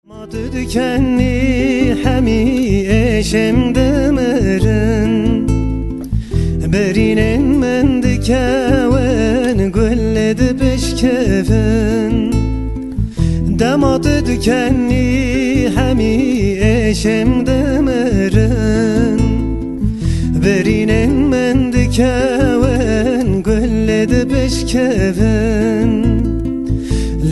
Madı dikenli hemi eşem demirin Berinen men dikeven gülledi beşkevin Damadı dikenli hemi eşem demirin Berinen men dikeven gülledi beşkevin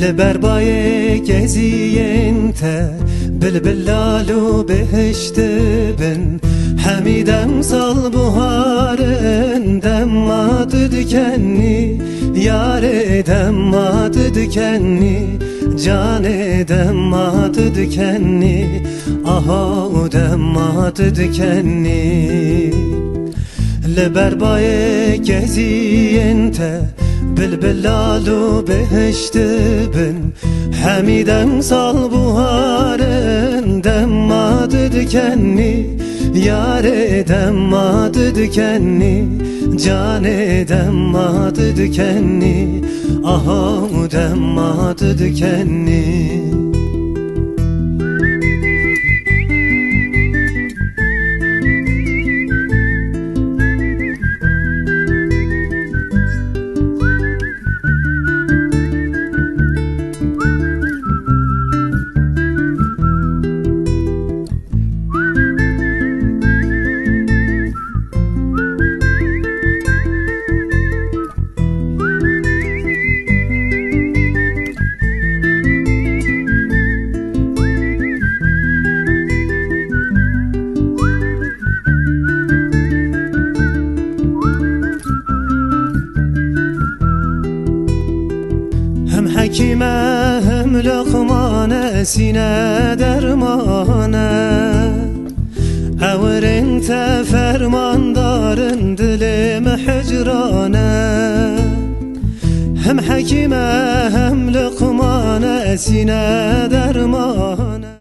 Leberbaye geziyente Bilbillalu behişti bin Hamidem sal buharın Demmadı dikenni Yare demmadı dikenni Cane demmadı dikenni Aha demmadı dikenni Leberbaye geziyente Bilbillalu behişti bin Hamidem sal buharın Demmadı dikenni Yare demmadı dikenni Cane demmadı dikenni Aha demmadı dikenni Hekime hem lokmane sine dermane Evrin te fermandarın dilim hicrane Hem hekime hem lokmane sine dermane